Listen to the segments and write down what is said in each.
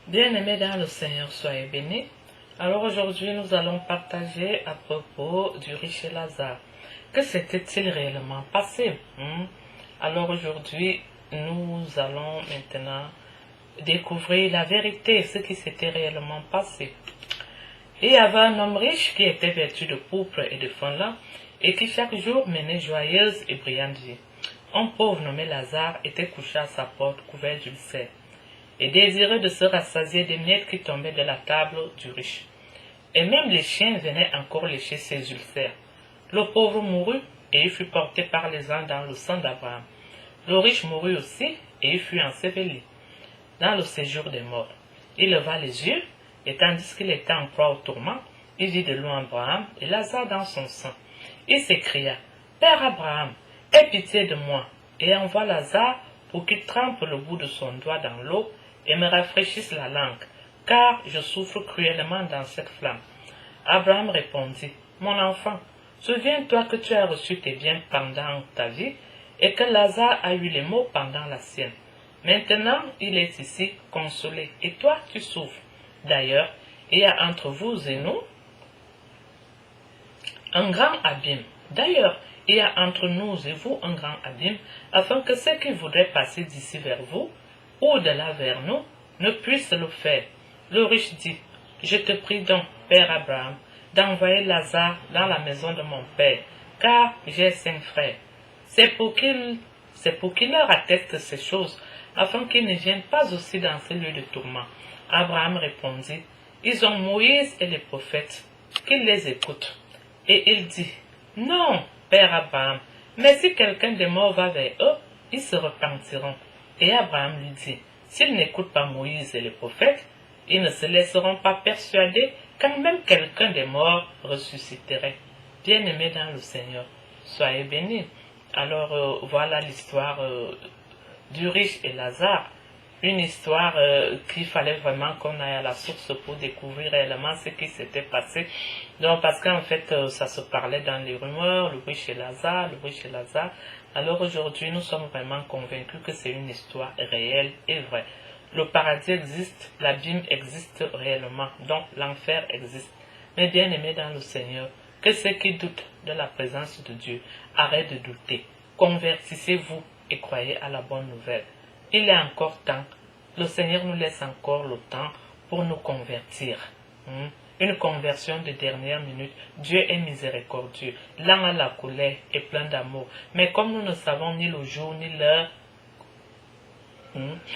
Bien-aimés dans le Seigneur, soyez bénis. Alors aujourd'hui, nous allons partager à propos du riche Lazare. Que s'était-il réellement passé? Alors aujourd'hui, nous allons maintenant découvrir la vérité, ce qui s'était réellement passé. Il y avait un homme riche qui était vêtu de pourpre et de fin lin et qui chaque jour menait joyeuse et brillante vie. Un pauvre nommé Lazare était couché à sa porte couvert d'ulcères et désireux de se rassasier des miettes qui tombaient de la table du riche. Et même les chiens venaient encore lécher ses ulcères. Le pauvre mourut, et il fut porté par les anges dans le sang d'Abraham. Le riche mourut aussi, et il fut enseveli dans le séjour des morts. Il leva les yeux, et tandis qu'il était en proie au tourment, il vit de loin Abraham et Lazare dans son sang. Il s'écria, « Père Abraham, aie pitié de moi, et envoie Lazare pour qu'il trempe le bout de son doigt dans l'eau et me rafraîchisse la langue, car je souffre cruellement dans cette flamme. » Abraham répondit, « Mon enfant, souviens-toi que tu as reçu tes biens pendant ta vie, et que Lazare a eu les maux pendant la sienne. Maintenant, il est ici consolé, et toi, tu souffres. D'ailleurs, il y a entre vous et nous un grand abîme. D'ailleurs, il y a entre nous et vous un grand abîme, afin que ceux qui voudraient passer d'ici vers vous, ou de là vers nous, ne puissent le faire. » Le riche dit, « Je te prie donc, Père Abraham, d'envoyer Lazare dans la maison de mon père, car j'ai 5 frères. C'est pour qu'il leur atteste ces choses, afin qu'ils ne viennent pas aussi dans ce lieu de tourment. » Abraham répondit, « Ils ont Moïse et les prophètes, qu'ils les écoutent. » Et il dit, « Non, Père Abraham, mais si quelqu'un des morts va vers eux, ils se repentiront. » Et Abraham lui dit, « S'ils n'écoutent pas Moïse et les prophètes, ils ne se laisseront pas persuader quand même quelqu'un des morts ressusciterait. » Bien-aimés dans le Seigneur, soyez bénis. Alors voilà l'histoire du riche et Lazare. Une histoire qu'il fallait vraiment qu'on aille à la source pour découvrir réellement ce qui s'était passé. Donc parce qu'en fait ça se parlait dans les rumeurs, le riche et Lazare, le riche et Lazare. Alors aujourd'hui nous sommes vraiment convaincus que c'est une histoire réelle et vraie. Le paradis existe, l'abîme existe réellement, donc l'enfer existe. Mais bien aimés dans le Seigneur, que ceux qui doutent de la présence de Dieu arrêtent de douter. Convertissez-vous et croyez à la bonne nouvelle. Il est encore temps. Le Seigneur nous laisse encore le temps pour nous convertir. Une conversion de dernière minute. Dieu est miséricordieux, lent à la colère et plein d'amour. Mais comme nous ne savons ni le jour ni l'heure,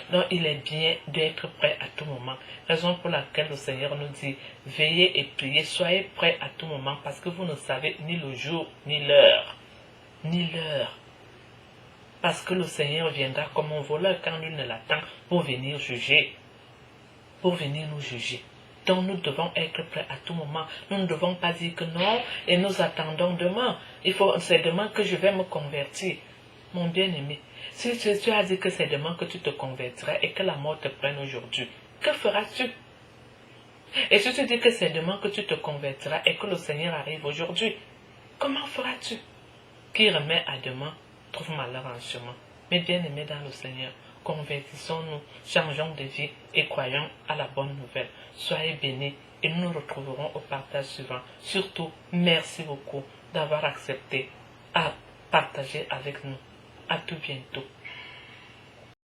donc il est bien d'être prêt à tout moment. Raison pour laquelle le Seigneur nous dit, veillez et priez, soyez prêts à tout moment, parce que vous ne savez ni le jour ni l'heure. Ni l'heure. Parce que le Seigneur viendra comme un voleur quand nul ne l'attend pour venir juger. Pour venir nous juger. Donc nous devons être prêts à tout moment. Nous ne devons pas dire que non et nous attendons demain. C'est demain que je vais me convertir. Mon bien-aimé, si tu as dit que c'est demain que tu te convertiras et que la mort te prenne aujourd'hui, que feras-tu? Et si tu dis que c'est demain que tu te convertiras et que le Seigneur arrive aujourd'hui, comment feras-tu? Qui remet à demain trouve malheur en chemin. Mais bien aimés dans le Seigneur, convertissons-nous, changeons de vie et croyons à la bonne nouvelle. Soyez bénis et nous nous retrouverons au partage suivant. Surtout, merci beaucoup d'avoir accepté à partager avec nous. À tout bientôt.